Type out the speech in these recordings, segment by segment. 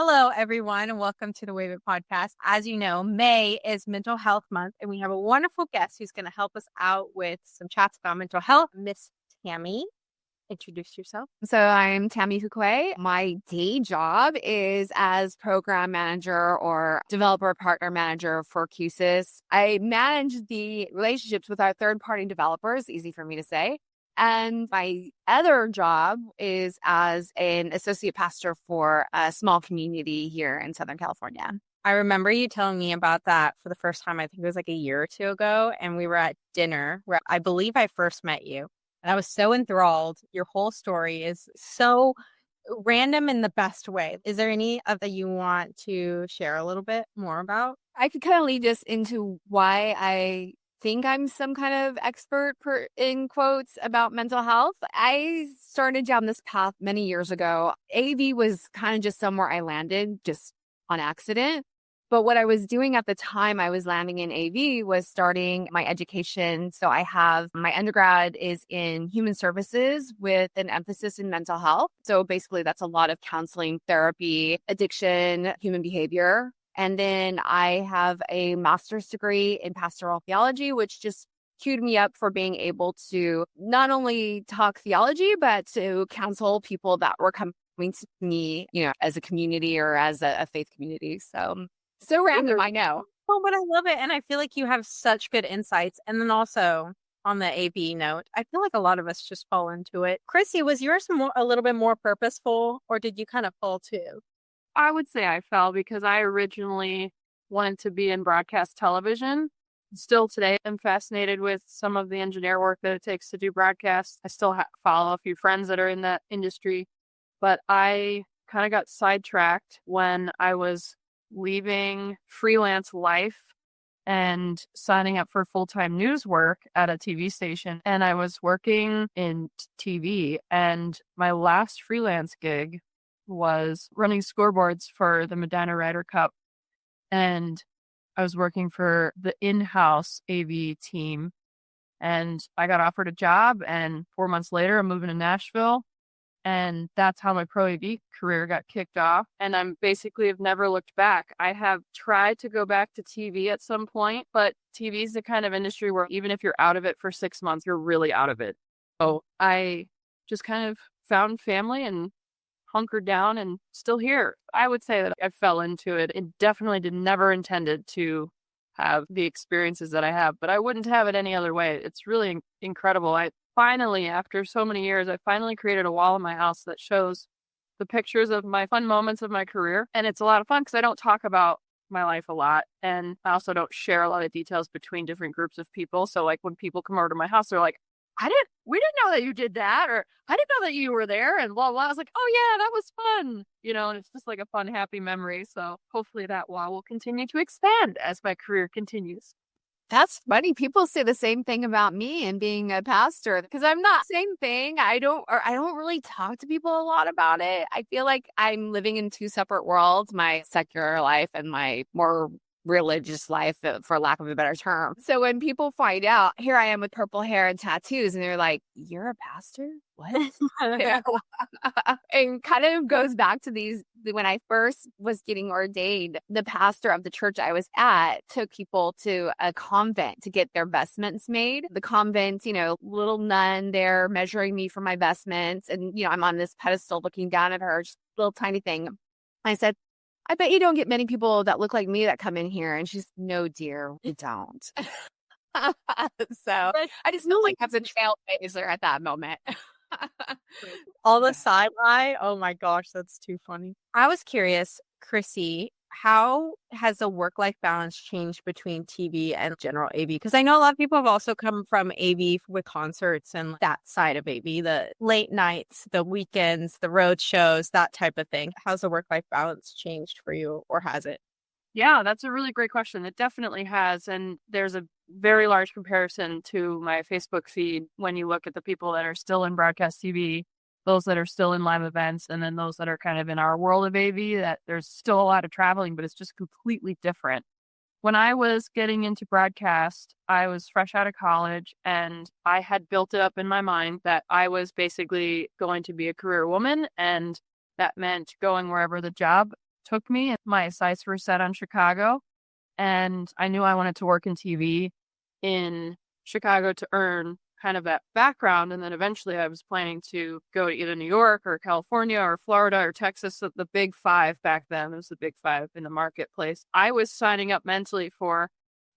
Hello, everyone, and welcome to the WAVIT podcast. As you know, May is Mental Health Month, and we have a wonderful guest who's going to help us out with some chats about mental health. Miss Tammy, introduce yourself. So I'm Tammy Fuqua. My day job is as program manager or developer partner manager for QSIS. I manage the relationships with our third-party developers, easy for me to say. And my other job is as an associate pastor for a small community here in Southern California. I remember you telling me about that for the first time. I think it was like a year or two ago. And we were at dinner where I believe I first met you. And I was so enthralled. Your whole story is so random in the best way. Is there any of that you want to share a little bit more about? I could kind of lead us into why I think I'm some kind of expert in quotes about mental health. I started down this path many years ago. AV was kind of just somewhere I landed just on accident. But what I was doing at the time I was landing in AV was starting my education. So I have my undergrad is in human services with an emphasis in mental health. So basically that's a lot of counseling, therapy, addiction, human behavior. And then I have a master's degree in pastoral theology, which just queued me up for being able to not only talk theology, but to counsel people that were coming to me, as a community or as a faith community. So random, I know. Well, but I love it. And I feel like you have such good insights. And then also on the AV note, I feel like a lot of us just fall into it. Chrissy, was yours a little bit more purposeful, or did you kind of fall too? I would say I fell because I originally wanted to be in broadcast television. Still today, I'm fascinated with some of the engineer work that it takes to do broadcasts. I still follow a few friends that are in that industry, but I kind of got sidetracked when I was leaving freelance life and signing up for full-time news work at a TV station. And I was working in TV, and my last freelance gig was running scoreboards for the Medina Ryder Cup. And I was working for the in-house AV team. And I got offered a job, and 4 months later, I'm moving to Nashville. And that's how my pro AV career got kicked off. And I'm basically have never looked back. I have tried to go back to TV at some point, but TV is the kind of industry where even if you're out of it for 6 months, you're really out of it. So I just kind of found family and hunkered down and still here. I would say that I fell into it. It definitely never intended to have the experiences that I have, but I wouldn't have it any other way. It's really incredible. Finally, after so many years, I finally created a wall in my house that shows the pictures of my fun moments of my career. And it's a lot of fun because I don't talk about my life a lot. And I also don't share a lot of details between different groups of people. So like when people come over to my house, they're like, we didn't know that you did that, or I didn't know that you were there, and blah, blah. I was like, oh yeah, that was fun, and it's just like a fun, happy memory. So hopefully that wall will continue to expand as my career continues. That's funny. People say the same thing about me and being a pastor because I'm not same thing. I don't really talk to people a lot about it. I feel like I'm living in two separate worlds, my secular life and my more religious life, for lack of a better term. So when people find out, here I am with purple hair and tattoos, and they're like, you're a pastor? What? And kind of goes back to when I first was getting ordained, the pastor of the church I was at took people to a convent to get their vestments made. The convent, little nun there measuring me for my vestments. And, I'm on this pedestal looking down at her, just a little tiny thing. I said, I bet you don't get many people that look like me that come in here. And she's, no, dear, we don't. So I just feel like I was a trailblazer at that moment. All the side eye. Oh my gosh, that's too funny. I was curious, Chrissy, how has the work-life balance changed between TV and general AV? Because I know a lot of people have also come from AV with concerts and that side of AV, the late nights, the weekends, the road shows, that type of thing. How's the work-life balance changed for you, or has it? Yeah, that's a really great question. It definitely has. And there's a very large comparison to my Facebook feed when you look at the people that are still in broadcast TV, those that are still in live events, and then those that are kind of in our world of AV, that there's still a lot of traveling, but it's just completely different. When I was getting into broadcast, I was fresh out of college, and I had built it up in my mind that I was basically going to be a career woman, and that meant going wherever the job took me. My sights were set on Chicago, and I knew I wanted to work in TV in Chicago to earn kind of that background. And then eventually I was planning to go to either New York or California or Florida or Texas, the big five back then. It was the big five in the marketplace. I was signing up mentally for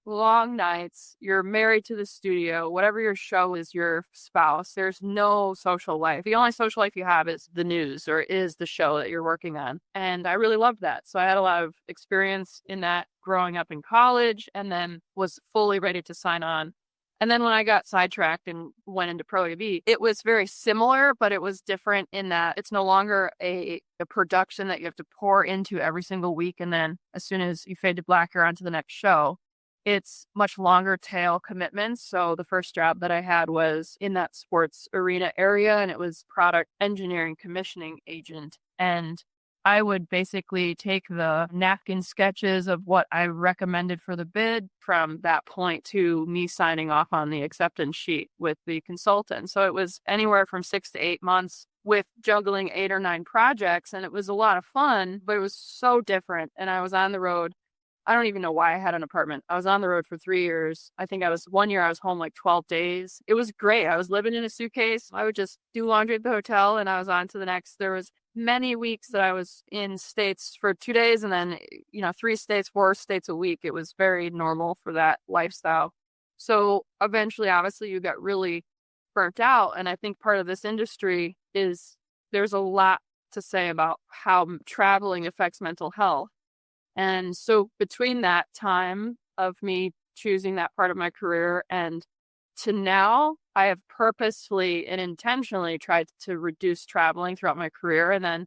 long nights. You're married to the studio. Whatever your show is, your spouse. There's no social life. The only social life you have is the news or is the show that you're working on. And I really loved that. So I had a lot of experience in that growing up in college, and then was fully ready to sign on. And then when I got sidetracked and went into Pro AV, it was very similar, but it was different in that it's no longer a production that you have to pour into every single week. And then as soon as you fade to black, you're on to the next show. It's much longer tail commitments. So the first job that I had was in that sports arena area, and it was product engineering commissioning agent. And I would basically take the napkin sketches of what I recommended for the bid from that point to me signing off on the acceptance sheet with the consultant. So it was anywhere from 6 to 8 months with juggling 8 or 9 projects. And it was a lot of fun, but it was so different. And I was on the road. I don't even know why I had an apartment. I was on the road for 3 years. I think 1 year I was home like 12 days. It was great. I was living in a suitcase. I would just do laundry at the hotel and I was on to the next. There was many weeks that I was in states for 2 days and then, 3 states, 4 states a week. It was very normal for that lifestyle. So eventually, obviously, you got really burnt out. And I think part of this industry is there's a lot to say about how traveling affects mental health. And so between that time of me choosing that part of my career and to now, I have purposefully and intentionally tried to reduce traveling throughout my career. And then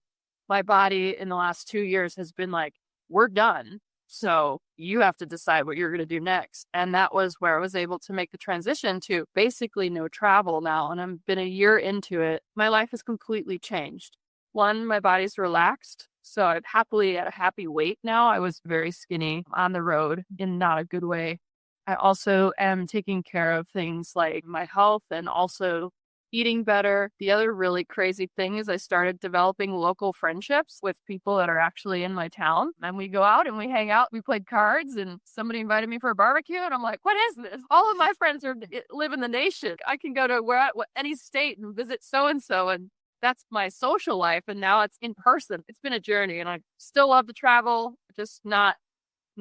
my body in the last 2 years has been like, we're done. So you have to decide what you're going to do next. And that was where I was able to make the transition to basically no travel now. And I've been a year into it. My life has completely changed. One, my body's relaxed. So I'm happily at a happy weight now. I was very skinny on the road in not a good way. I also am taking care of things like my health and also eating better. The other really crazy thing is I started developing local friendships with people that are actually in my town. And we go out and we hang out. We played cards and somebody invited me for a barbecue. And I'm like, what is this? All of my friends live in the nation. I can go to any state and visit so-and-so. And that's my social life. And now it's in person. It's been a journey and I still love to travel, just not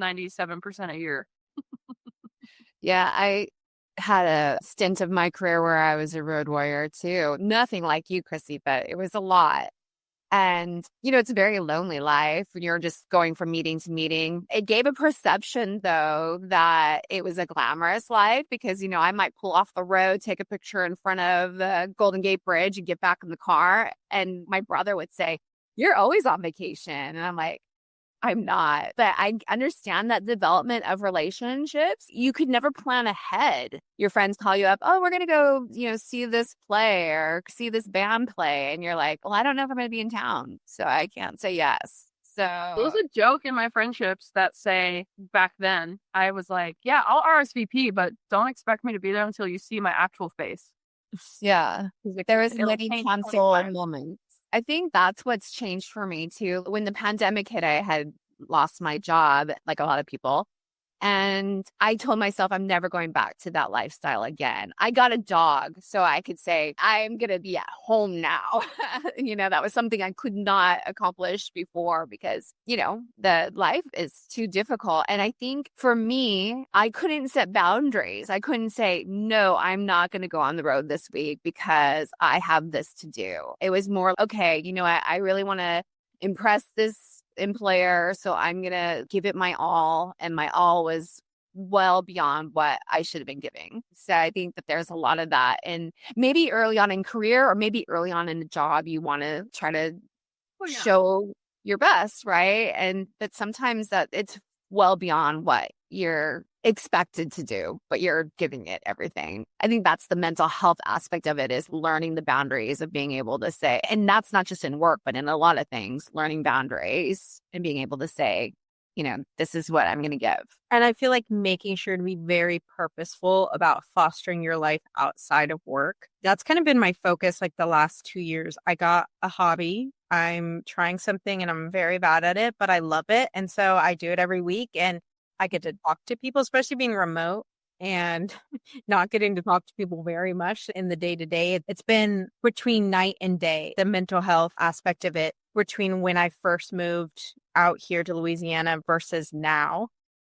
97% a year. Yeah, I had a stint of my career where I was a road warrior too. Nothing like you, Chrissy, but it was a lot. And, it's a very lonely life when you're just going from meeting to meeting. It gave a perception, though, that it was a glamorous life because, I might pull off the road, take a picture in front of the Golden Gate Bridge and get back in the car. And my brother would say, you're always on vacation. And I'm like, I'm not. But I understand that development of relationships, you could never plan ahead. Your friends call you up, oh, we're going to go, see this play or see this band play. And you're like, well, I don't know if I'm going to be in town, so I can't say yes. So it was a joke in my friendships that say back then, I was like, yeah, I'll RSVP, but don't expect me to be there until you see my actual face. Yeah. There was many cancel moments. I think that's what's changed for me too. When the pandemic hit, I had lost my job, like a lot of people. And I told myself I'm never going back to that lifestyle again. I got a dog, so I could say I'm going to be at home now. That was something I could not accomplish before because, the life is too difficult. And I think for me, I couldn't set boundaries. I couldn't say, no, I'm not going to go on the road this week because I have this to do. It was more, okay, I really want to impress this employer, so I'm gonna give it my all, and my all was well beyond what I should have been giving. So I think that there's a lot of that, and maybe early on in career or maybe early on in the job you want to try to show your best, right? And but sometimes that it's well beyond what you're expected to do, but you're giving it everything. I think that's the mental health aspect of it, is learning the boundaries of being able to say, and that's not just in work, but in a lot of things, learning boundaries and being able to say, this is what I'm going to give. And I feel like making sure to be very purposeful about fostering your life outside of work. That's kind of been my focus like the last 2 years. I got a hobby I'm trying something and I'm very bad at it, but I love it. And so I do it every week and I get to talk to people, especially being remote and not getting to talk to people very much in the day to day. It's been between night and day, the mental health aspect of it, between when I first moved out here to Louisiana versus now,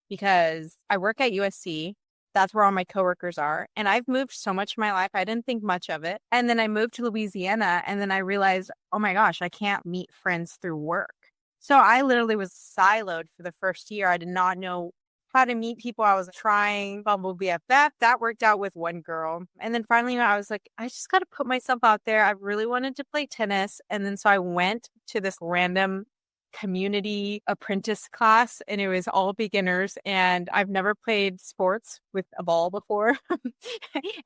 because I work at USC. That's where all my coworkers are. And I've moved so much in my life. I didn't think much of it. And then I moved to Louisiana and then I realized, oh my gosh, I can't meet friends through work. So I literally was siloed for the first year. I did not know how to meet people. I was trying Bumble BFF. That worked out with one girl. And then finally I was like, I just got to put myself out there. I really wanted to play tennis. And then so I went to this random community apprentice class and it was all beginners and I've never played sports with a ball before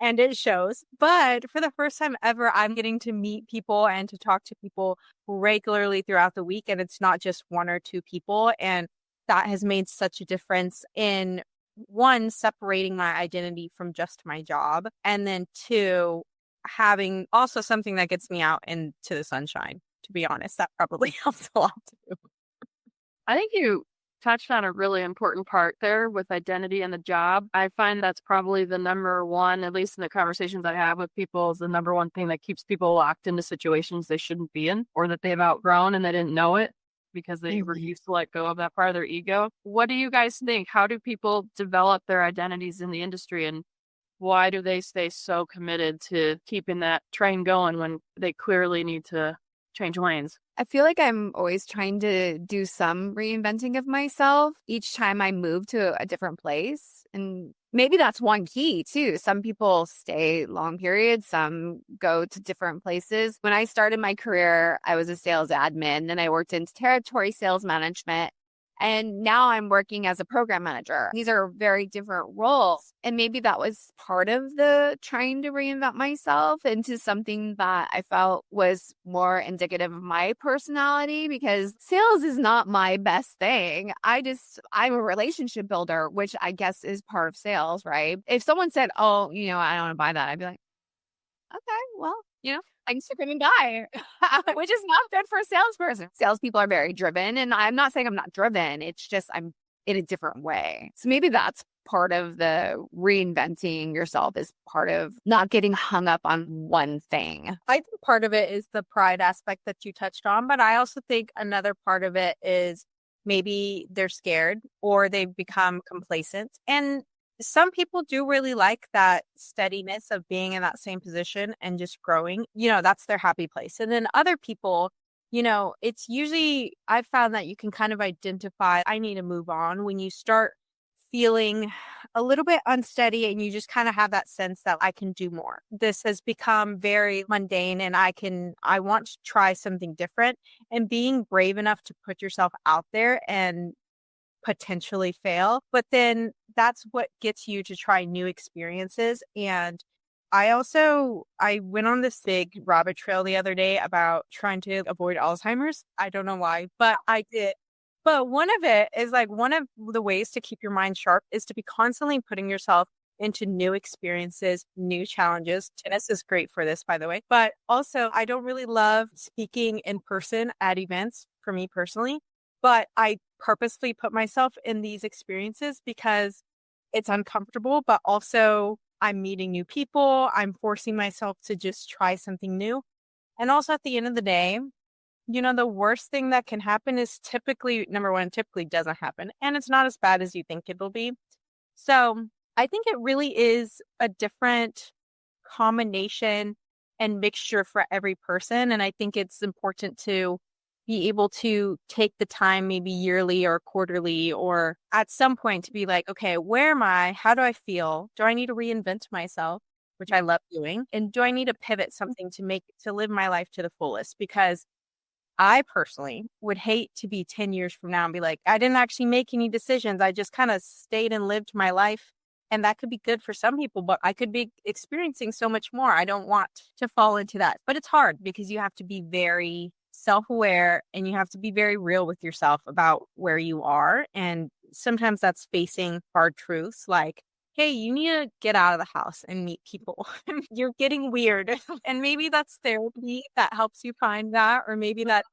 and it shows, but for the first time ever I'm getting to meet people and to talk to people regularly throughout the week and it's not just one or two people, and that has made such a difference in one, separating my identity from just my job, and then two, having also something that gets me out into the sunshine. To be honest, that probably helps a lot too. I think you touched on a really important part there with identity and the job. I find that's probably the number one, at least in the conversations I have with people, is the number one thing that keeps people locked into situations they shouldn't be in or that they've outgrown and they didn't know it because they refused to let go of that part of their ego. What do you guys think? How do people develop their identities in the industry, and why do they stay so committed to keeping that train going when they clearly need to change lanes? I feel like I'm always trying to do some reinventing of myself each time I move to a different place. And maybe that's one key too. Some people stay long periods, some go to different places. When I started my career, I was a sales admin and I worked in territory sales management. And now I'm working as a program manager. These are very different roles. And maybe that was part of the trying to reinvent myself into something that I felt was more indicative of my personality, because sales is not my best thing. I'm a relationship builder, which I guess is part of sales, right? If someone said, oh, I don't want to buy that, I'd be like, okay, well, thanks for coming by, which is not good for a salesperson. Salespeople are very driven, and I'm not saying I'm not driven. It's just I'm in a different way. So maybe that's part of the reinventing yourself, is part of not getting hung up on one thing. I think part of it is the pride aspect that you touched on, but I also think another part of it is maybe they're scared or they've become complacent. And some people do really like that steadiness of being in that same position and just growing. That's their happy place. And then other people, it's usually, I've found that you can kind of identify, I need to move on, when you start feeling a little bit unsteady and you just kind of have that sense that I can do more. This has become very mundane and I want to try something different, and being brave enough to put yourself out there and potentially fail, but then that's what gets you to try new experiences. And I went on this big rabbit trail the other day about trying to avoid Alzheimer's. I don't know why, but I did. But one of it is like, one of the ways to keep your mind sharp is to be constantly putting yourself into new experiences, new challenges. Tennis is great for this, by the way. But also, I don't really love speaking in person at events for me personally. But I purposefully put myself in these experiences because it's uncomfortable, but also I'm meeting new people. I'm forcing myself to just try something new. And also at the end of the day, the worst thing that can happen is typically doesn't happen. And it's not as bad as you think it'll be. So I think it really is a different combination and mixture for every person. And I think it's important to be able to take the time, maybe yearly or quarterly or at some point, to be like, okay, where am I? How do I feel? Do I need to reinvent myself, which I love doing? And do I need to pivot something to live my life to the fullest? Because I personally would hate to be 10 years from now and be like, I didn't actually make any decisions. I just kind of stayed and lived my life. And that could be good for some people, but I could be experiencing so much more. I don't want to fall into that. But it's hard because you have to be very self-aware and you have to be very real with yourself about where you are. And sometimes that's facing hard truths like hey, you need to get out of the house and meet people. You're getting weird. And maybe that's therapy that helps you find that, or maybe that,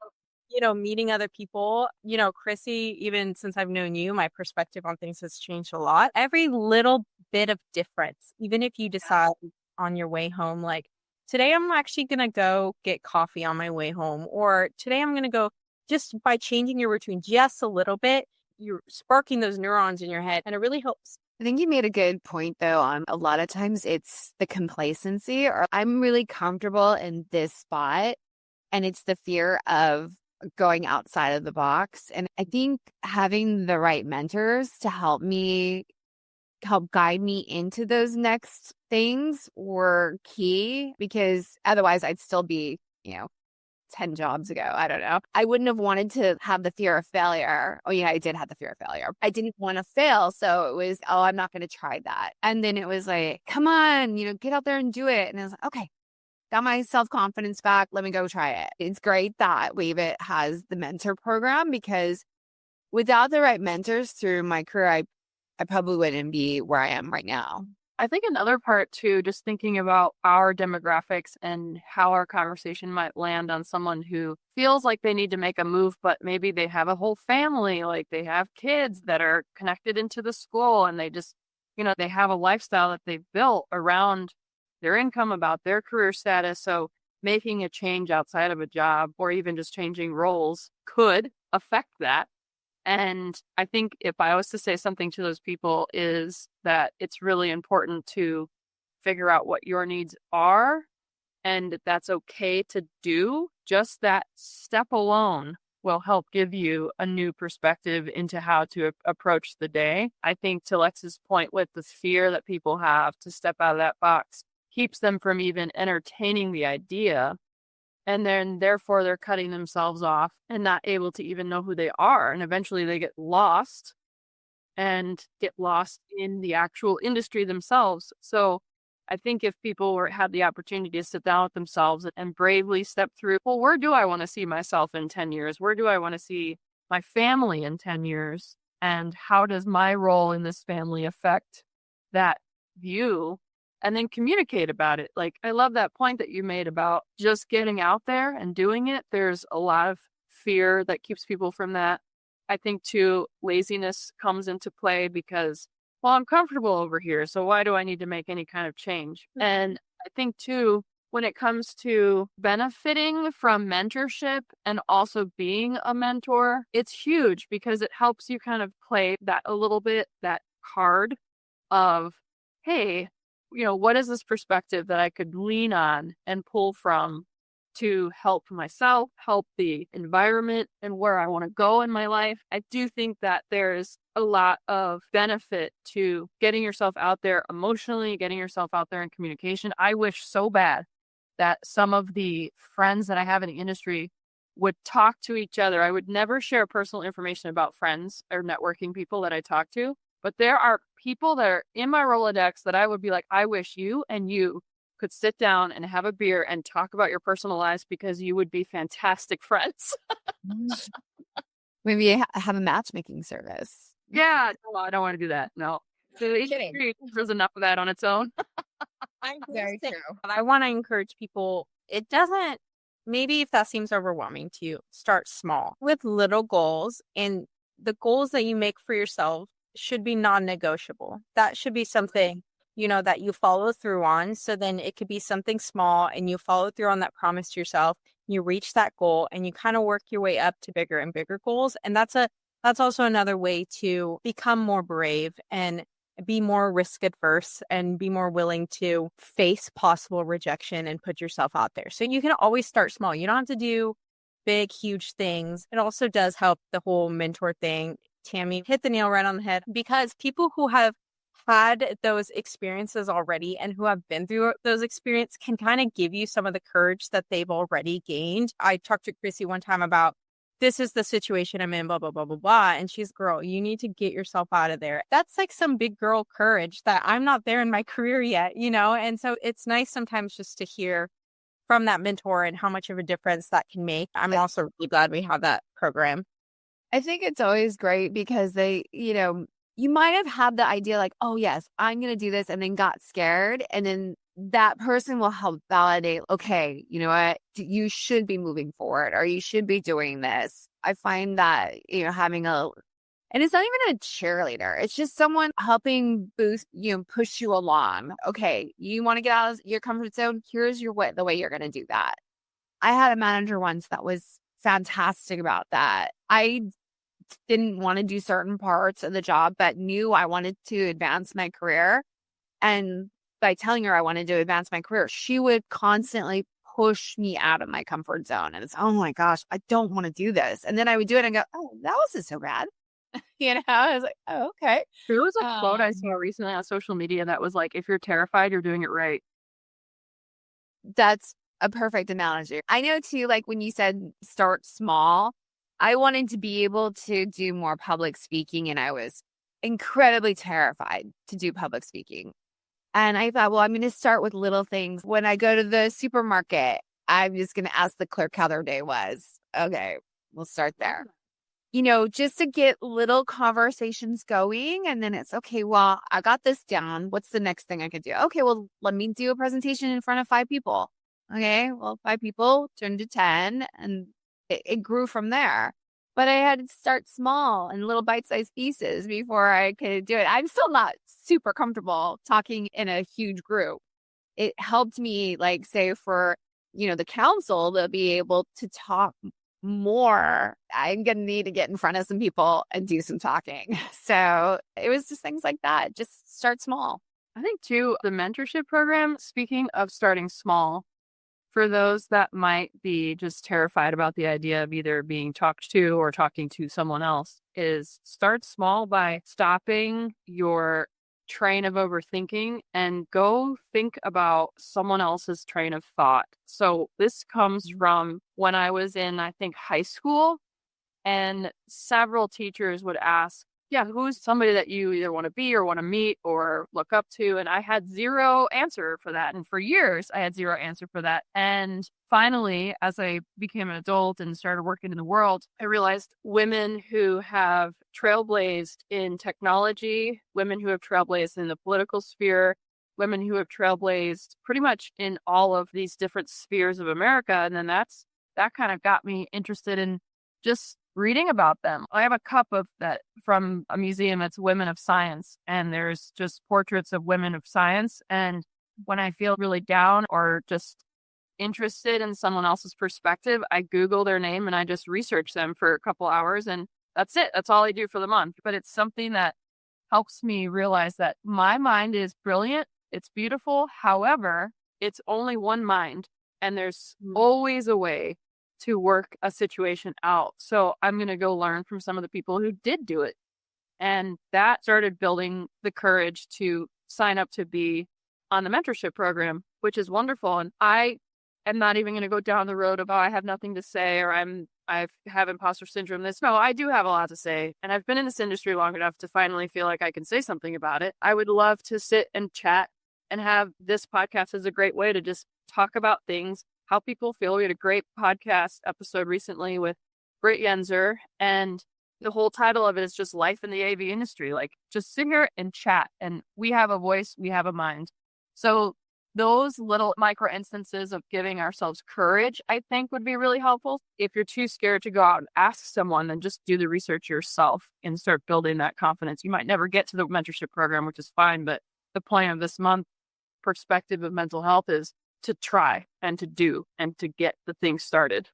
meeting other people. Chrissy, even since I've known you, my perspective on things has changed a lot. Every little bit of difference, even if you decide on your way home, like, today I'm actually going to go get coffee on my way home, or today I'm going to go, just by changing your routine just a little bit, you're sparking those neurons in your head, and it really helps. I think you made a good point, though, on a lot of times it's the complacency, or I'm really comfortable in this spot, and it's the fear of going outside of the box. And I think having the right mentors to help guide me into those next things were key, because otherwise I'd still be, 10 jobs ago. I don't know. I wouldn't have wanted to have the fear of failure. Oh, yeah, I did have the fear of failure. I didn't want to fail. So it was, oh, I'm not going to try that. And then it was like, come on, get out there and do it. And I was like, okay, got my self-confidence back. Let me go try it. It's great that WAVIT has the mentor program, because without the right mentors through my career, I probably wouldn't be where I am right now. I think another part too, just thinking about our demographics and how our conversation might land on someone who feels like they need to make a move, but maybe they have a whole family, like they have kids that are connected into the school, and they just, they have a lifestyle that they've built around their income, about their career status. So making a change outside of a job, or even just changing roles, could affect that. And I think if I was to say something to those people, is that it's really important to figure out what your needs are, and that's okay to do. Just that step alone will help give you a new perspective into how to approach the day. I think, to Lex's point, with the fear that people have to step out of that box, keeps them from even entertaining the idea. And then therefore they're cutting themselves off and not able to even know who they are. And eventually they get lost in the actual industry themselves. So I think if people had the opportunity to sit down with themselves and bravely step through, well, where do I want to see myself in 10 years? Where do I want to see my family in 10 years? And how does my role in this family affect that view? And then communicate about it. Like, I love that point that you made about just getting out there and doing it. There's a lot of fear that keeps people from that. I think too, laziness comes into play, because, well, I'm comfortable over here, so why do I need to make any kind of change? Mm-hmm. And I think too, when it comes to benefiting from mentorship and also being a mentor, it's huge, because it helps you kind of play that a little bit, that card of, hey, what is this perspective that I could lean on and pull from to help myself, help the environment, and where I want to go in my life? I do think that there's a lot of benefit to getting yourself out there emotionally, getting yourself out there in communication. I wish so bad that some of the friends that I have in the industry would talk to each other. I would never share personal information about friends or networking people that I talk to. But there are people that are in my Rolodex that I would be like, I wish you and you could sit down and have a beer and talk about your personal lives, because you would be fantastic friends. Maybe have a matchmaking service. Yeah, no, I don't want to do that. No. There's enough of that on its own. Very true. I want to encourage people, maybe if that seems overwhelming to you, start small with little goals, and the goals that you make for yourself should be non-negotiable. That should be something, that you follow through on. So then it could be something small, and you follow through on that promise to yourself. You reach that goal, and you kind of work your way up to bigger and bigger goals. And that's also another way to become more brave and be more risk adverse and be more willing to face possible rejection and put yourself out there. So you can always start small. You don't have to do big, huge things. It also does help, the whole mentor thing. Tammy hit the nail right on the head, because people who have had those experiences already and who have been through those experiences can kind of give you some of the courage that they've already gained. I talked to Chrissy one time about, this is the situation I'm in, blah, blah, blah, blah, blah. And she's, girl, you need to get yourself out of there. That's like some big girl courage that I'm not there in my career yet, And so it's nice sometimes just to hear from that mentor and how much of a difference that can make. I'm also really glad we have that program. I think it's always great, because they, you might have had the idea like, oh, yes, I'm going to do this, and then got scared. And then that person will help validate, okay, you know what, you should be moving forward, or you should be doing this. I find that, having and it's not even a cheerleader. It's just someone helping boost, push you along. Okay, you want to get out of your comfort zone? Here's the way you're going to do that. I had a manager once that was fantastic about that. I didn't want to do certain parts of the job, but knew I wanted to advance my career. And by telling her I wanted to advance my career, she would constantly push me out of my comfort zone. And it's, oh my gosh, I don't want to do this. And then I would do it and go, oh, that wasn't so bad. I was like, oh, okay. There was a quote I saw recently on social media that was like, if you're terrified, you're doing it right. That's a perfect analogy. I know too, like when you said start small, I wanted to be able to do more public speaking, and I was incredibly terrified to do public speaking. And I thought, well, I'm going to start with little things. When I go to the supermarket, I'm just going to ask the clerk how their day was. Okay, we'll start there. Just to get little conversations going. And then it's, okay, well, I got this down. What's the next thing I could do? Okay, well, let me do a presentation in front of 5 people. Okay, well, 5 people turned to 10, and it grew from there. But I had to start small and little bite-sized pieces before I could do it. I'm still not super comfortable talking in a huge group. It helped me, like, say, for, the council to be able to talk more. I'm going to need to get in front of some people and do some talking. So it was just things like that. Just start small. I think, too, the mentorship program, speaking of starting small, for those that might be just terrified about the idea of either being talked to or talking to someone else, is start small by stopping your train of overthinking and go think about someone else's train of thought. So this comes from when I was in, I think, high school, and several teachers would ask, yeah, who's somebody that you either want to be or want to meet or look up to? And I had zero answer for that. And for years, I had zero answer for that. And finally, as I became an adult and started working in the world, I realized women who have trailblazed in technology, women who have trailblazed in the political sphere, women who have trailblazed pretty much in all of these different spheres of America. And then that kind of got me interested in just reading about them. I have a cup of that from a museum that's Women of Science, and there's just portraits of women of science. And when I feel really down or just interested in someone else's perspective, I Google their name and I just research them for a couple hours, and that's it. That's all I do for the month. But it's something that helps me realize that my mind is brilliant. It's beautiful. However, it's only one mind, and there's always a way to work a situation out. So I'm going to go learn from some of the people who did do it. And that started building the courage to sign up to be on the mentorship program, which is wonderful. And I am not even going to go down the road of, oh, I have nothing to say, or I have imposter syndrome. No, I do have a lot to say. And I've been in this industry long enough to finally feel like I can say something about it. I would love to sit and chat and have this podcast as a great way to just talk about things, how people feel. We had a great podcast episode recently with Britt Yenzer, and the whole title of it is just life in the AV industry. Like, just sit here and chat, and we have a voice, we have a mind. So those little micro instances of giving ourselves courage, I think, would be really helpful. If you're too scared to go out and ask someone, then just do the research yourself and start building that confidence. You might never get to the mentorship program, which is fine, but the point of this month perspective of mental health is to try and to do and to get the thing started.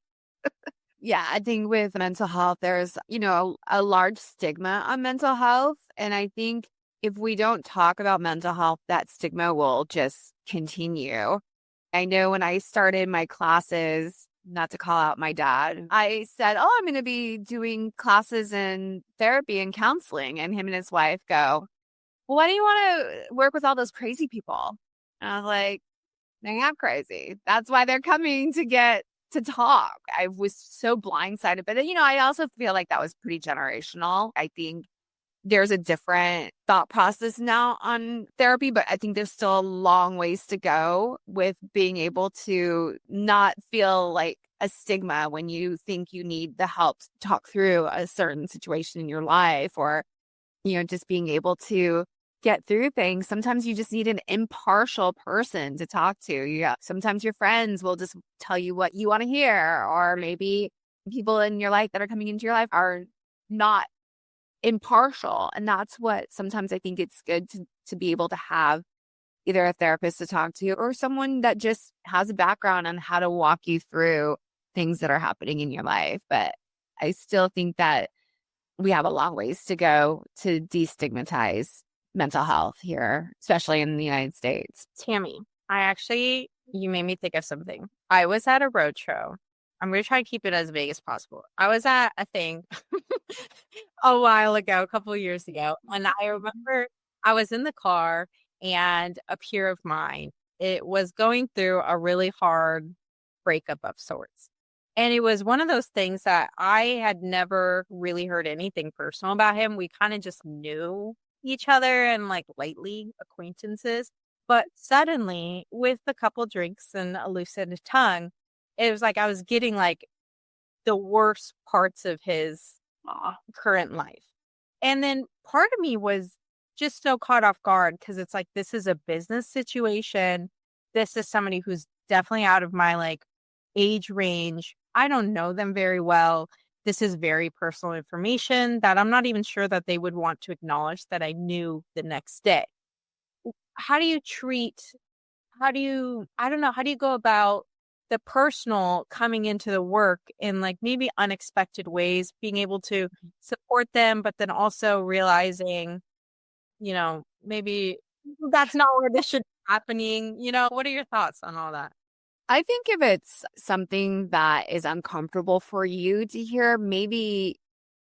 Yeah, I think with mental health, there's, a large stigma on mental health. And I think if we don't talk about mental health, that stigma will just continue. I know when I started my classes, not to call out my dad, I said, oh, I'm going to be doing classes in therapy and counseling. And him and his wife go, well, why do you want to work with all those crazy people? And I was like, they have crazy. That's why they're coming to talk. I was so blindsided. But then, I also feel like that was pretty generational. I think there's a different thought process now on therapy, but I think there's still a long ways to go with being able to not feel like a stigma when you think you need the help to talk through a certain situation in your life, or just being able to get through things. Sometimes you just need an impartial person to talk to. Sometimes your friends will just tell you what you want to hear, or maybe people in your life that are coming into your life are not impartial. And that's what sometimes I think it's good to be able to have either a therapist to talk to or someone that just has a background on how to walk you through things that are happening in your life. But I still think that we have a long ways to go to destigmatize mental health here, especially in the United States. Tammy, you made me think of something. I was at a road show. I'm going to try to keep it as vague as possible. I was at a thing a while ago, a couple of years ago, and I remember I was in the car and a peer of mine, it was going through a really hard breakup of sorts. And it was one of those things that I had never really heard anything personal about him. We kind of just knew each other and like lightly acquaintances. But suddenly, with a couple drinks and a loosened tongue, it was like I was getting like the worst parts of his current life. And then part of me was just so caught off guard because it's like, this is a business situation. This is somebody who's definitely out of my like age range. I don't know them very well. This is very personal information that I'm not even sure that they would want to acknowledge that I knew the next day. How do you go about the personal coming into the work in like maybe unexpected ways, being able to support them, but then also realizing, maybe that's not where this should be happening. What are your thoughts on all that? I think if it's something that is uncomfortable for you to hear, maybe,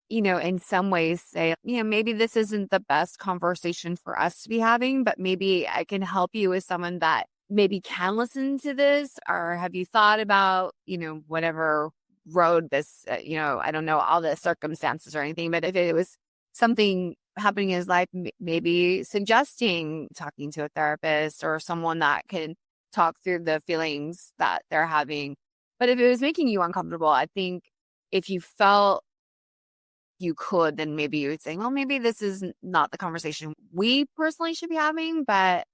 in some ways say, maybe this isn't the best conversation for us to be having, but maybe I can help you with someone that maybe can listen to this. Or have you thought about, whatever road this, I don't know all the circumstances or anything, but if it was something happening in his life, maybe suggesting talking to a therapist or someone that can talk through the feelings that they're having. But if it was making you uncomfortable, I think if you felt you could, then maybe you would say, well, maybe this is not the conversation we personally should be having, but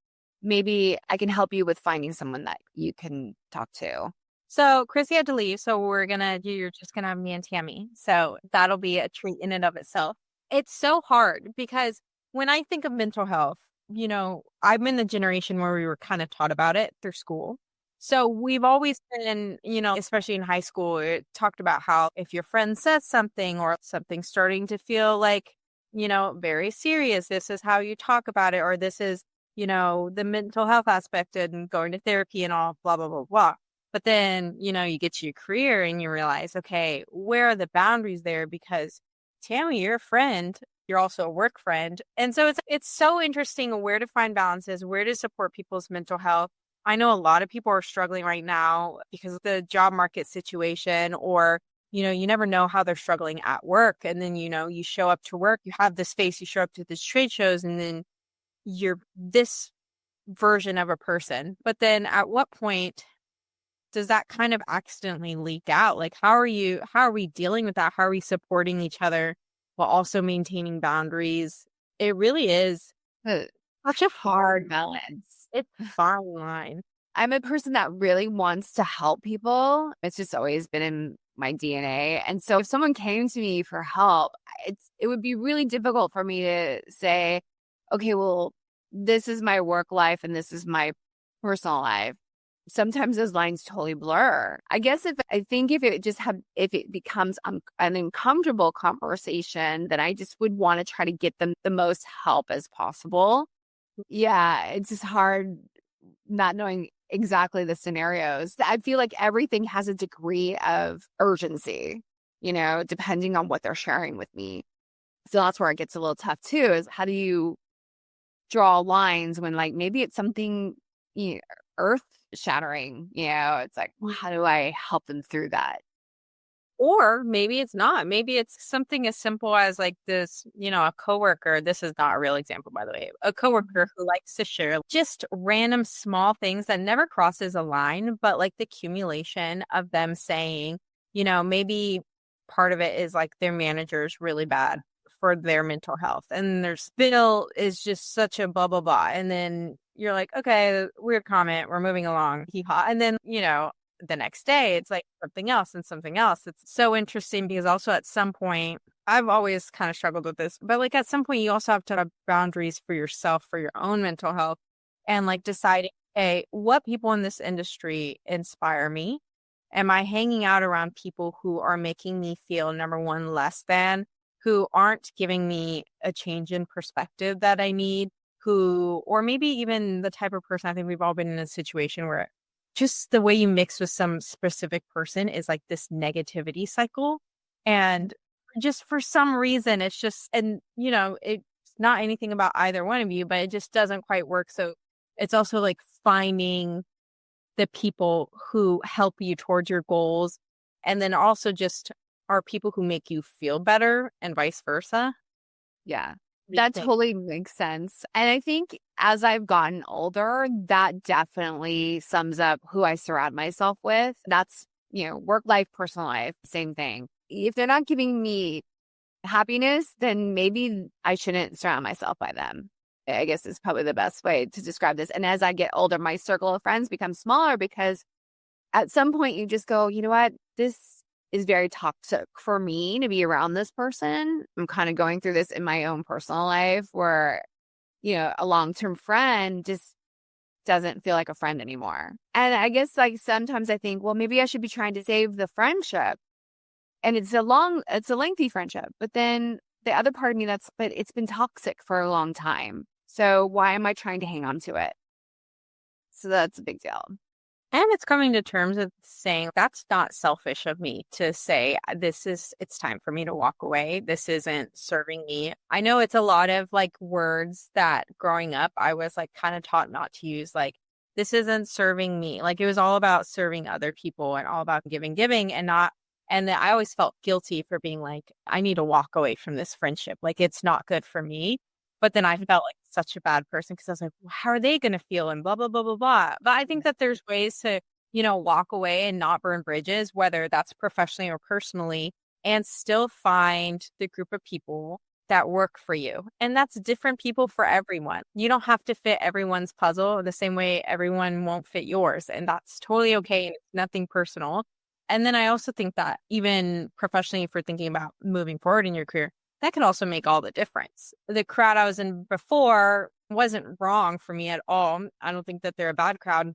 maybe I can help you with finding someone that you can talk to. So Chrissy had to leave. So you're just going to have me and Tammy. So that'll be a treat in and of itself. It's so hard because when I think of mental health, I'm in the generation where we were kind of taught about it through school. So we've always been, especially in high school, it talked about how if your friend says something or something's starting to feel like, very serious, this is how you talk about it, or this is, the mental health aspect and going to therapy and all blah, blah, blah, blah. But then, you get to your career and you realize, okay, where are the boundaries there? Because Tammy, you're a friend. You're also a work friend. And so it's so interesting where to find balances, where to support people's mental health. I know a lot of people are struggling right now because of the job market situation, or, you never know how they're struggling at work. And then, you show up to work, you have this face, you show up to these trade shows, and then you're this version of a person. But then at what point does that kind of accidentally leak out? Like, how are we dealing with that? How are we supporting each other while also maintaining boundaries? It really is such a hard balance. It's a fine line. I'm a person that really wants to help people. It's just always been in my DNA. And so if someone came to me for help, it would be really difficult for me to say, okay, well, this is my work life and this is my personal life. Sometimes those lines totally blur. I guess if it becomes an uncomfortable conversation, then I just would want to try to get them the most help as possible. Yeah, it's just hard not knowing exactly the scenarios. I feel like everything has a degree of urgency, depending on what they're sharing with me. So that's where it gets a little tough too, is how do you draw lines when like maybe it's something earth shattering, it's like, well, how do I help them through that? Or maybe it's not. Maybe it's something as simple as like this, a coworker. This is not a real example, by the way. A coworker who likes to share just random small things that never crosses a line, but like the accumulation of them saying, maybe part of it is like their manager's really bad for their mental health. And their spill is just such a blah, blah, blah. And then you're like, okay, weird comment. We're moving along. Hee haw. And then, the next day it's like something else and something else. It's so interesting because also at some point, I've always kind of struggled with this, but like at some point you also have to have boundaries for yourself, for your own mental health, and like deciding, hey, what people in this industry inspire me? Am I hanging out around people who are making me feel, number one, less than, who aren't giving me a change in perspective that I need, or maybe even the type of person, I think we've all been in a situation where just the way you mix with some specific person is like this negativity cycle. And just for some reason, it's just, and it's not anything about either one of you, but it just doesn't quite work. So it's also like finding the people who help you towards your goals. And then also just are people who make you feel better and vice versa. Yeah, that totally makes sense. And I think as I've gotten older, that definitely sums up who I surround myself with. That's, work life, personal life, same thing. If they're not giving me happiness, then maybe I shouldn't surround myself by them, I guess is probably the best way to describe this. And as I get older, my circle of friends becomes smaller because at some point you just go, you know what, this is very toxic for me to be around this person. I'm kind of going through this in my own personal life where, a long-term friend just doesn't feel like a friend anymore. And I guess like sometimes I think, well, maybe I should be trying to save the friendship. And it's a lengthy friendship. But then the other part of me but it's been toxic for a long time. So why am I trying to hang on to it? So that's a big deal. And it's coming to terms with saying that's not selfish of me to say it's time for me to walk away. This isn't serving me. I know it's a lot of like words that growing up, I was like kind of taught not to use, like, this isn't serving me. Like it was all about serving other people and all about giving and not. And then I always felt guilty for being like, I need to walk away from this friendship. Like it's not good for me. But then I felt like such a bad person because I was like, well, how are they going to feel? And blah, blah, blah, blah, blah. But I think that there's ways to, walk away and not burn bridges, whether that's professionally or personally, and still find the group of people that work for you. And that's different people for everyone. You don't have to fit everyone's puzzle the same way everyone won't fit yours. And that's totally okay. And it's nothing personal. And then I also think that even professionally, if you're thinking about moving forward in your career, that could also make all the difference. The crowd I was in before wasn't wrong for me at all. I don't think that they're a bad crowd.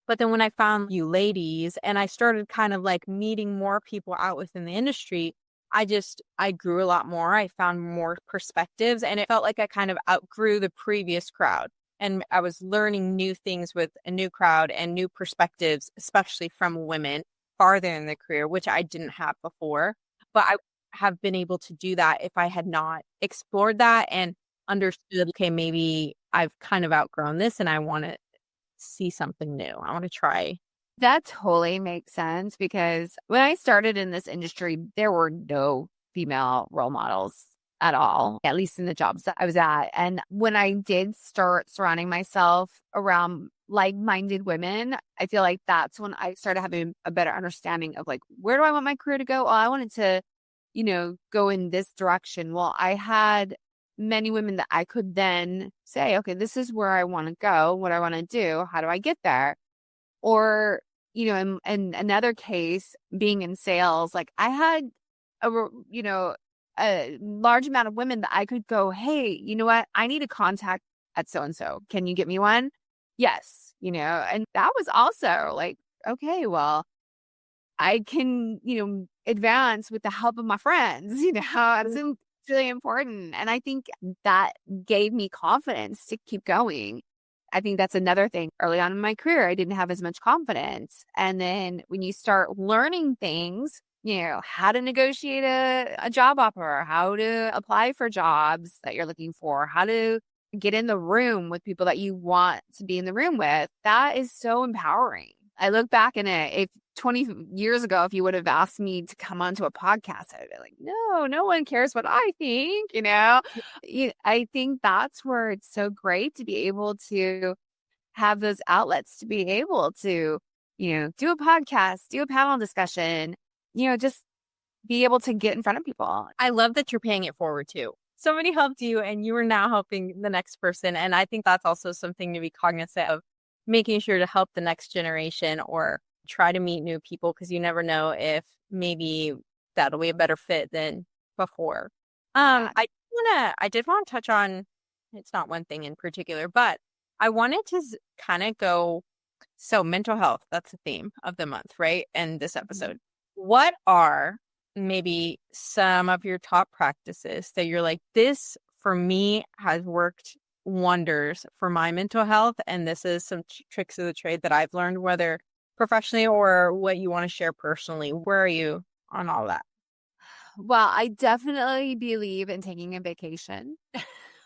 But then when I found you ladies and I started kind of like meeting more people out within the industry, I grew a lot more. I found more perspectives and it felt like I kind of outgrew the previous crowd. And I was learning new things with a new crowd and new perspectives, especially from women farther in the career, which I didn't have before. But I have been able to do that if I had not explored that and understood, okay, maybe I've kind of outgrown this and I want to see something new. I want to try. That totally makes sense because when I started in this industry, there were no female role models at all, at least in the jobs that I was at. And when I did start surrounding myself around like-minded women, I feel like that's when I started having a better understanding of like, where do I want my career to go? Well, I wanted to, go in this direction. Well, I had many women that I could then say, okay, this is where I want to go, what I want to do. How do I get there? Or, in another case, being in sales, like I had a large amount of women that I could go, hey, you know what? I need a contact at so-and-so. Can you get me one? Yes. And that was also like, okay, well, I can, advance with the help of my friends, it's really important. And I think that gave me confidence to keep going. I think that's another thing. Early on in my career, I didn't have as much confidence. And then when you start learning things, how to negotiate a job offer, how to apply for jobs that you're looking for, how to get in the room with people that you want to be in the room with, that is so empowering. I look back in it, if 20 years ago, if you would have asked me to come onto a podcast, I'd be like, no one cares what I think, I think that's where it's so great to be able to have those outlets, to be able to, do a podcast, do a panel discussion, just be able to get in front of people. I love that you're paying it forward too. Somebody helped you and you are now helping the next person. And I think that's also something to be cognizant of, making sure to help the next generation or try to meet new people, because you never know if maybe that'll be a better fit than before. Yeah. I did want to touch on, it's not one thing in particular, but I wanted to kind of go, so mental health, that's the theme of the month, right? And this episode. What are maybe some of your top practices that you're like, this for me has worked wonders for my mental health, and this is some tricks of the trade that I've learned, whether professionally or what you want to share personally? Where are you on all that? Well, I definitely believe in taking a vacation.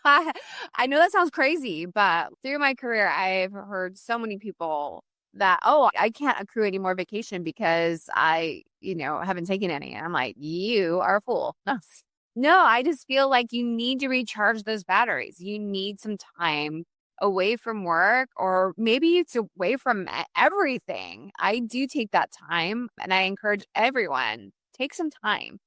I know that sounds crazy, but through my career, I've heard so many people that, oh, I can't accrue any more vacation because I, haven't taken any. And I'm like, you are a fool. No, I just feel like you need to recharge those batteries. You need some time away from work, or maybe it's away from everything. I do take that time, and I encourage everyone, take some time.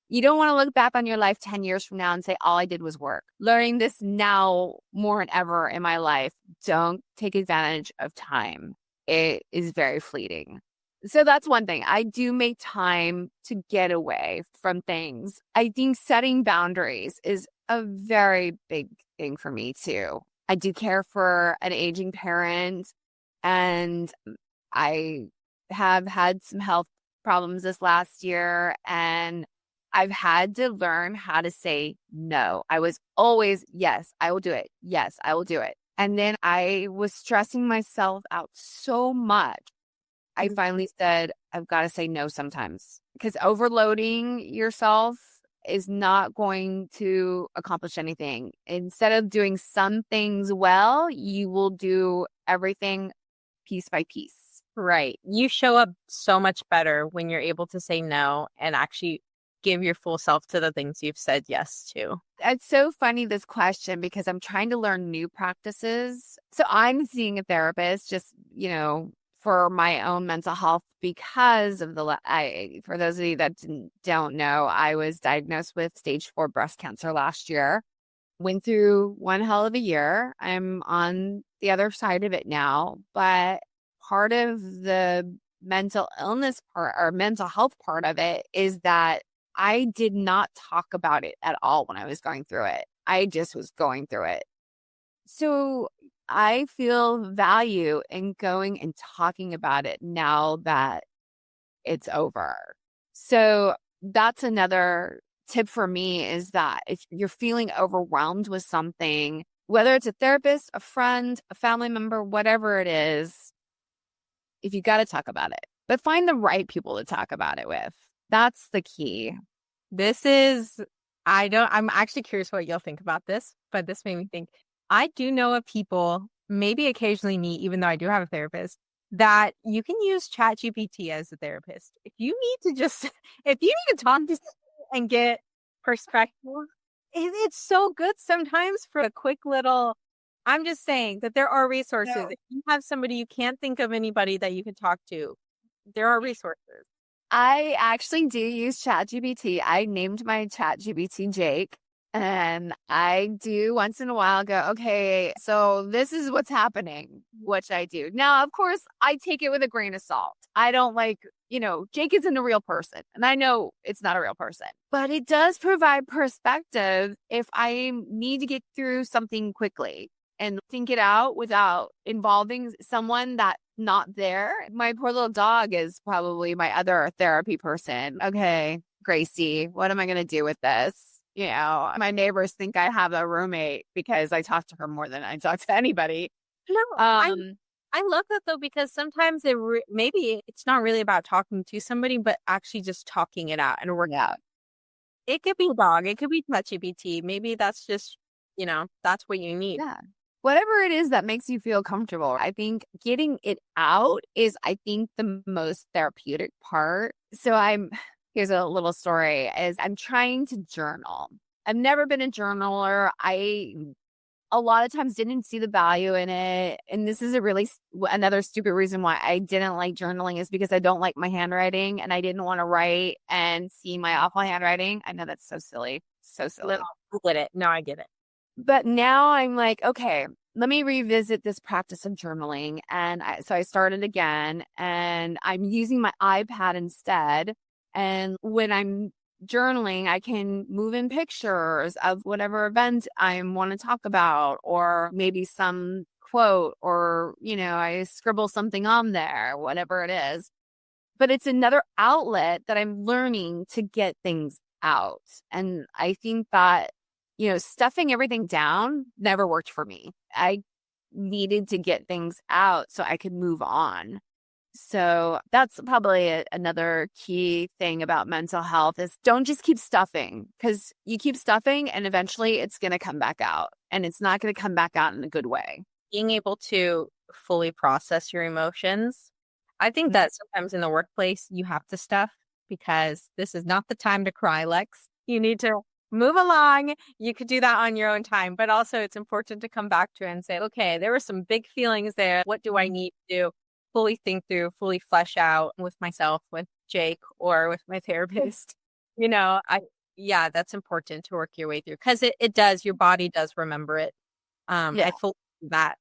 You don't want to look back on your life 10 years from now and say, all I did was work. Learning this now more than ever in my life, don't take advantage of time. It is very fleeting. So that's one thing. I do make time to get away from things. I think setting boundaries is a very big thing for me too. I do care for an aging parent, and I have had some health problems this last year, and I've had to learn how to say no. I was always, yes, I will do it. Yes, I will do it. And then I was stressing myself out so much. I finally said, I've got to say no sometimes, because overloading yourself is not going to accomplish anything. Instead of doing some things well, you will do everything piece by piece. Right. You show up so much better when you're able to say no and actually give your full self to the things you've said yes to. It's so funny, this question, because I'm trying to learn new practices. So I'm seeing a therapist just, for my own mental health, because of for those of you that don't know, I was diagnosed with stage 4 breast cancer last year. Went through one hell of a year. I'm on the other side of it now, but part of the mental illness part, or mental health part of it, is that I did not talk about it at all when I was going through it. I just was going through it. So I feel value in going and talking about it now that it's over. So that's another tip for me, is that if you're feeling overwhelmed with something, whether it's a therapist, a friend, a family member, whatever it is, if you got to talk about it, but find the right people to talk about it with. That's the key. I'm actually curious what you'll think about this, but this made me think. I do know of people, maybe occasionally me, even though I do have a therapist, that you can use ChatGPT as a therapist. If you need to talk to someone and get perspective, it's so good sometimes for a quick little. I'm just saying that there are resources. No. If you have somebody, you can't think of anybody that you can talk to, there are resources. I actually do use ChatGPT. I named my ChatGPT Jake. And I do once in a while go, okay, so this is what's happening, which I do. Now, of course, I take it with a grain of salt. I don't Jake isn't a real person. And I know it's not a real person. But it does provide perspective if I need to get through something quickly and think it out without involving someone that's not there. My poor little dog is probably my other therapy person. Okay, Gracie, what am I going to do with this? My neighbors think I have a roommate because I talk to her more than I talk to anybody. No, I love that though, because sometimes maybe it's not really about talking to somebody, but actually just talking it out and working out. It could be a dog, it could be ChatGPT. Maybe that's just, that's what you need. Yeah. Whatever it is that makes you feel comfortable. I think getting it out is, the most therapeutic part. So here's a little story, is I'm trying to journal. I've never been a journaler. I a lot of times didn't see the value in it. And this is another stupid reason why I didn't like journaling is because I don't like my handwriting and I didn't want to write and see my awful handwriting. I know that's so silly. So silly. No, I get it. No, I get it. But now I'm like, okay, let me revisit this practice of journaling. And so I started again and I'm using my iPad instead. And when I'm journaling, I can move in pictures of whatever event I want to talk about, or maybe some quote, or, I scribble something on there, whatever it is. But it's another outlet that I'm learning to get things out. And I think that, stuffing everything down never worked for me. I needed to get things out so I could move on. So that's probably another key thing about mental health is don't just keep stuffing, because you keep stuffing and eventually it's going to come back out, and it's not going to come back out in a good way. Being able to fully process your emotions. I think that sometimes in the workplace you have to stuff because this is not the time to cry, Lex. You need to move along. You could do that on your own time, but also it's important to come back to it and say, okay, there were some big feelings there. What do I need to do? Fully think through, fully flesh out with myself, with Jake, or with my therapist. That's important to work your way through because it does, your body does remember it. I fully do that.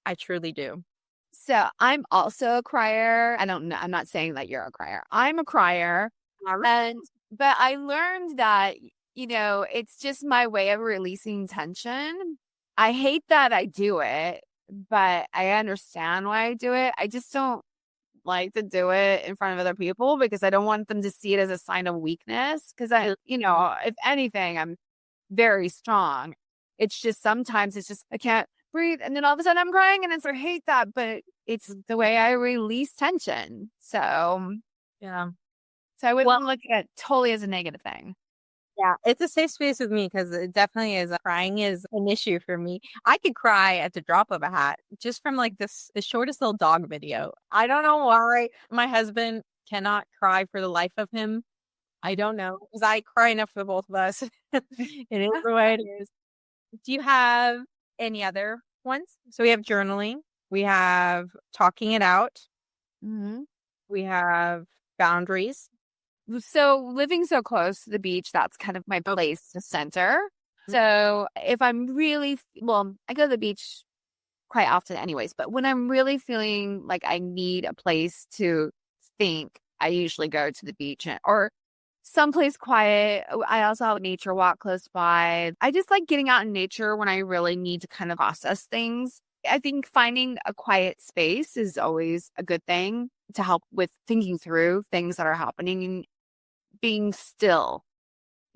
I truly do. So I'm also a crier. I don't know. I'm not saying that you're a crier. I'm a crier. But I learned that, it's just my way of releasing tension. I hate that I do it, but I understand why I do it. I just don't like to do it in front of other people because I don't want them to see it as a sign of weakness. Because if anything, I'm very strong. It's just sometimes I can't breathe. And then all of a sudden I'm crying and I hate that, but it's the way I release tension. So, yeah. So I wouldn't look at it totally as a negative thing. Yeah, it's a safe space with me because it definitely is. Crying is an issue for me. I could cry at the drop of a hat just from like the shortest little dog video. I don't know why my husband cannot cry for the life of him. I don't know because I cry enough for both of us. It is the way it is. Do you have any other ones? So we have journaling. We have talking it out. Mm-hmm. We have boundaries. So living so close to the beach, that's kind of my place to center. So if I'm really, I go to the beach quite often anyways, but when I'm really feeling like I need a place to think, I usually go to the beach or someplace quiet. I also have a nature walk close by. I just like getting out in nature when I really need to kind of process things. I think finding a quiet space is always a good thing to help with thinking through things that are happening. Being still,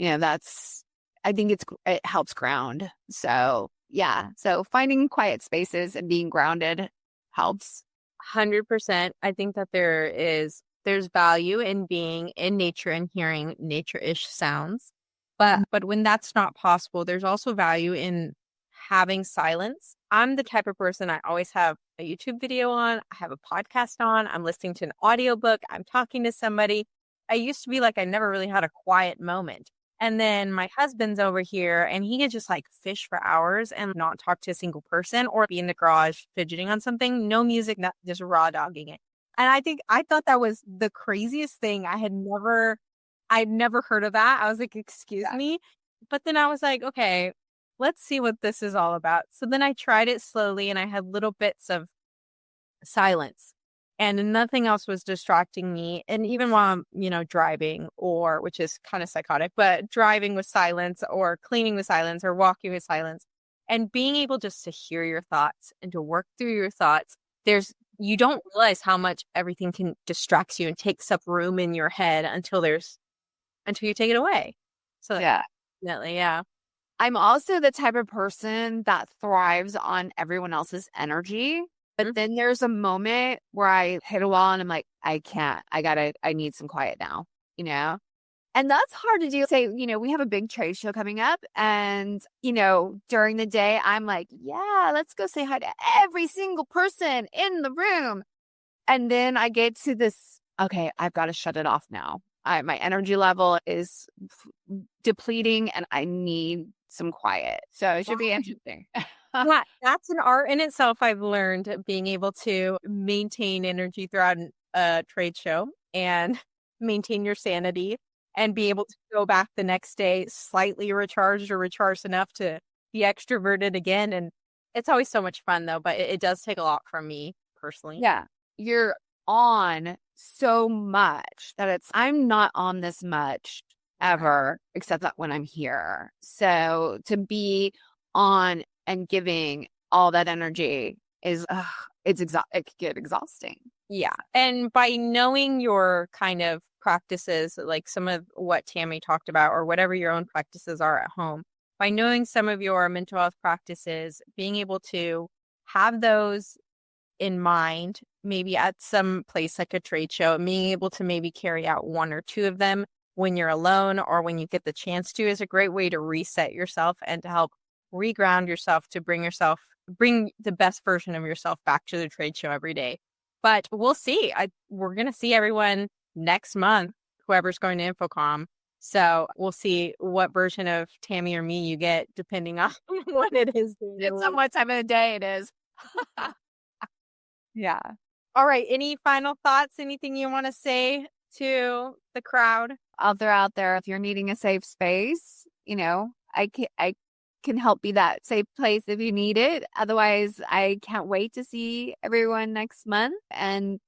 I think it helps ground. So yeah. So finding quiet spaces and being grounded helps. 100%. I think that there's value in being in nature and hearing nature-ish sounds. But when that's not possible, there's also value in having silence. I'm the type of person, I always have a YouTube video on, I have a podcast on, I'm listening to an audiobook, I'm talking to somebody. I used to be like, I never really had a quiet moment. And then my husband's over here and he can just like fish for hours and not talk to a single person or be in the garage fidgeting on something. No music, not just raw dogging it. And I thought that was the craziest thing. I'd never heard of that. I was like, excuse me. But then I was like, okay, let's see what this is all about. So then I tried it slowly and I had little bits of silence. And nothing else was distracting me. And even while I'm, driving which is kind of psychotic, but driving with silence or cleaning with silence or walking with silence and being able just to hear your thoughts and to work through your thoughts, you don't realize how much everything can distract you and takes up room in your head until you take it away. So yeah, definitely. Yeah. I'm also the type of person that thrives on everyone else's energy. But then there's a moment where I hit a wall and I'm like, I can't, I need some quiet now, And that's hard to do. Say, we have a big trade show coming up and, during the day, I'm like, yeah, let's go say hi to every single person in the room. And then I get to this, okay, I've got to shut it off now. My energy level is depleting and I need some quiet. So it should be interesting. Yeah, that's an art in itself. I've learned being able to maintain energy throughout a trade show and maintain your sanity and be able to go back the next day slightly recharged or recharged enough to be extroverted again. And it's always so much fun though, but it does take a lot from me personally. Yeah. You're on so much that I'm not on this much ever, except that when I'm here. So to be on and giving all that energy is, it could get exhausting. Yeah. And by knowing your kind of practices, like some of what Tammy talked about, or whatever your own practices are at home, by knowing some of your mental health practices, being able to have those in mind, maybe at some place like a trade show, and being able to maybe carry out one or two of them when you're alone or when you get the chance to is a great way to reset yourself and to help reground yourself to bring the best version of yourself back to the trade show every day. But we'll see. We're going to see everyone next month, whoever's going to InfoComm. So we'll see what version of Tammy or me you get, depending on what it is. It's on what time of the day it is. Yeah. All right. Any final thoughts? Anything you want to say to the crowd? Out there, if you're needing a safe space, I can help be that safe place if you need it. Otherwise, I can't wait to see everyone next month. And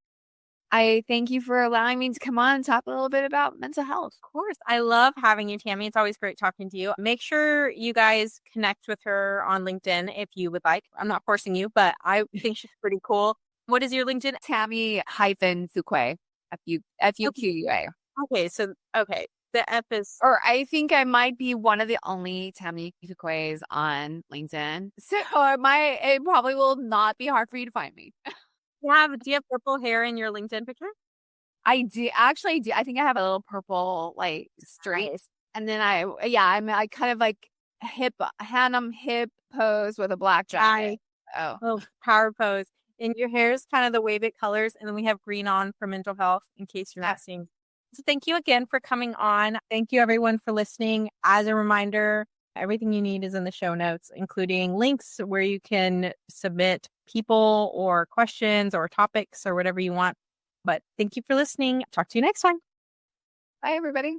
I thank you for allowing me to come on and talk a little bit about mental health. Of course. I love having you, Tammy. It's always great talking to you. Make sure you guys connect with her on LinkedIn if you would like. I'm not forcing you, but I think she's pretty cool. What is your LinkedIn? Tammy Fuqua. Fuqua. Okay. The F is... Or I think I might be one of the only Tammy Fuquas on LinkedIn. So it probably will not be hard for you to find me. Do you have purple hair in your LinkedIn picture? I do. Actually, I do. I think I have a little purple string. Nice. And then I kind of like hip pose with a black jacket. Oh, power pose. And your hair is kind of the WAVIT colors. And then we have green on for mental health in case you're not seeing. So thank you again for coming on. Thank you everyone for listening. As a reminder, everything you need is in the show notes, including links where you can submit people or questions or topics or whatever you want. But thank you for listening. Talk to you next time. Bye, everybody.